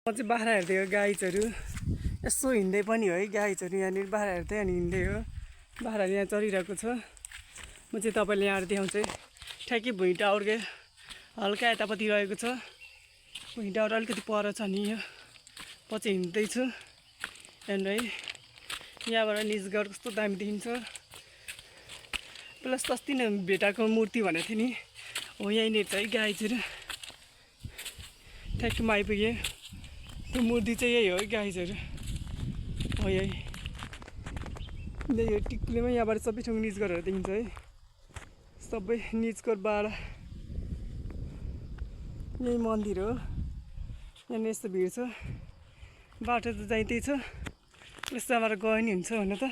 म चाहिँ बाख्रा हेर्दै हो गाइजहरू यसो हिँड्दै पनि हो है गाइजहरू यहाँनिर बाख्रा हेर्दै अनि हिँड्दै हो बाख्राहरू यहाँ चरिरहेको छ म चाहिँ तपाईँले यहाँ देखाउँछु है ठ्याक्कै भुइँ टावरकै हल्का यतापट्टि रहेको छ भुइँ टावर अलिकति पर छ नि यो पछि हिँड्दैछु हेर्नु है यहाँबाट निजगढ कस्तो दामी देखिन्छ प्लस अस्ति नै भेटाएको मूर्ति भनेको थिएँ नि हो यहीँनिर छ है गाइजहरू ठ्याक्कैमा आइपुगेँ त्यो मूर्ति चाहिँ यही हो है गाइजहरू हो यही यो टिक्लेमा यहाँबाट सबै ठाउँ निजगढहरू देखिन्छ है सबै निजगढ बाडा यही मन्दिर हो यहाँनिर यस्तो भिड छ बाटो त चाहिँ त्यही छ यस्तोबाट गयो नि हुन्छ भने त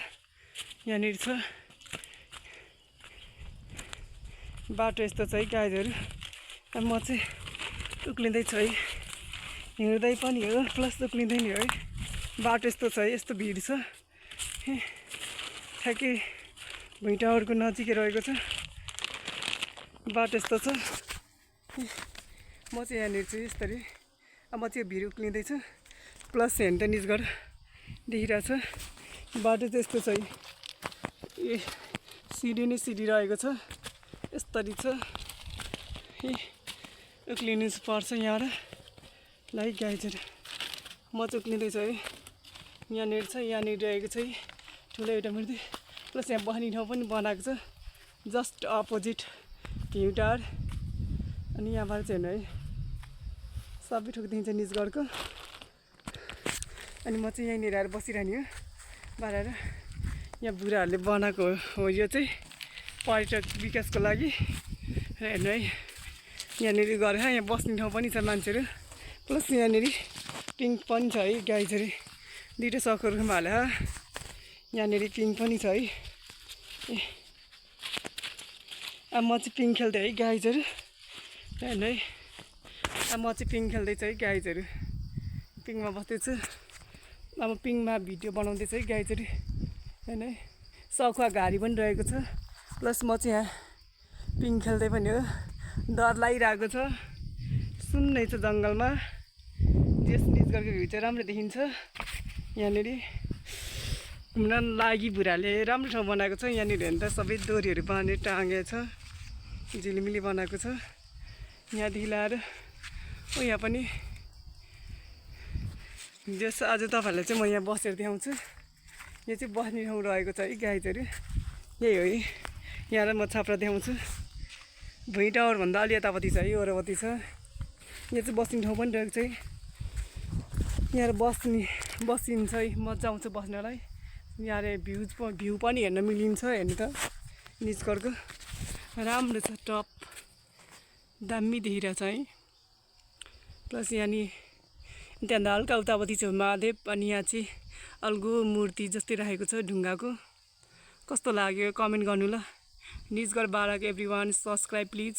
यहाँनिर छ बाटो यस्तो छ है गाइजहरू अब म चाहिँ उक्लिँदैछु है हिँड्दै पनि हो प्लस उक्लिँदै नि है बाटो यस्तो छ है यस्तो भिड छ ठ्याक्कै भुइँ टावरको नजिकै रहेको छ बाटो यस्तो छ म चाहिँ यहाँनिर छु यसरी अब म चाहिँ भिड उक्लिँदैछु प्लस हेर्नु त निजगढ देखिरहेको छ बाटो चाहिँ यस्तो छ है ए सिडी नै सिडी रहेको छ यस्तरी छ ए उक्लिनु पर्छ यहाँबाट ल है गाइजहरू म चाहिँ उक्लिँदैछु है यहाँनिर छ यहाँनिर रहेको छ है ठुलो एउटा मूर्ति प्लस यहाँ बस्ने ठाउँ पनि बनाएको छ जस्ट अपोजिट भ्यू टावर अनि यहाँबाट चाहिँ हेर्नु है सबै ठाउँ देखिन्छ निजगढको अनि म चाहिँ यहीँनिर आएर बसिरहने हो बाह्र यहाँ बुढाहरूले बनाएको हो यो चाहिँ पर्यटक विकासको लागि हेर्नु है यहाँनिर गरेर यहाँ बस्ने ठाउँ पनि छ मान्छेहरू प्लस यहाँनिर पिङ्क पनि छ है गाइजहरू दुइटा सकरमा हाले यहाँनिर पिङ्क पनि छ है ए अब म चाहिँ पिङ खेल्दै है गाइजहरू हेर्नु है अब म चाहिँ पिङ खेल्दैछु है गाइजहरू पिङमा बस्दैछु अब पिङमा भिडियो बनाउँदैछु है गाइजहरू हेर्नु है सखुवा घारी पनि रहेको छ प्लस म चाहिँ यहाँ पिङ खेल्दै पनि हो डर लागिरहेको छ सुन्नै छ जङ्गलमा त्यस निजगढको भ्यू चाहिँ राम्रो देखिन्छ यहाँनिर घुम्न लागि बुढाले राम्रो ठाउँ बनाएको छ यहाँनिर हेर्नु त सबै डोरीहरू बाँधेर टाँगेको छ झिलिमिली बनाएको छ यहाँदेखि ल्याएर ओ यहाँ पनि जस आज तपाईँहरूलाई चाहिँ म यहाँ बसेर देखाउँछु यो चाहिँ बस्ने ठाउँ रहेको छ है गाइजहरू यही हो है यहाँ म छाप्रा देखाउँछु भुइँ टावरभन्दा अलि यतापट्टि छ है वरपट्टि छ यहाँ चाहिँ बस्ने ठाउँ पनि रहेको छ है यहाँ बसिन्छ है मजा आउँछ बस्नलाई यहाँ भ्यू पनि हेर्न मिलिन्छ हेर्नु त निजगढको राम्रो छ टप दामी देखिरहेछ है प्लस यहाँनिर त्यहाँदेखि हल्का उतापट्टि छ महादेव अनि यहाँ चाहिँ अल्गो मूर्ति जस्तै राखेको छ ढुङ्गाको कस्तो लाग्यो कमेन्ट गर्नु ल निजगढ बाराको एभ्री वान सब्सक्राइब प्लिज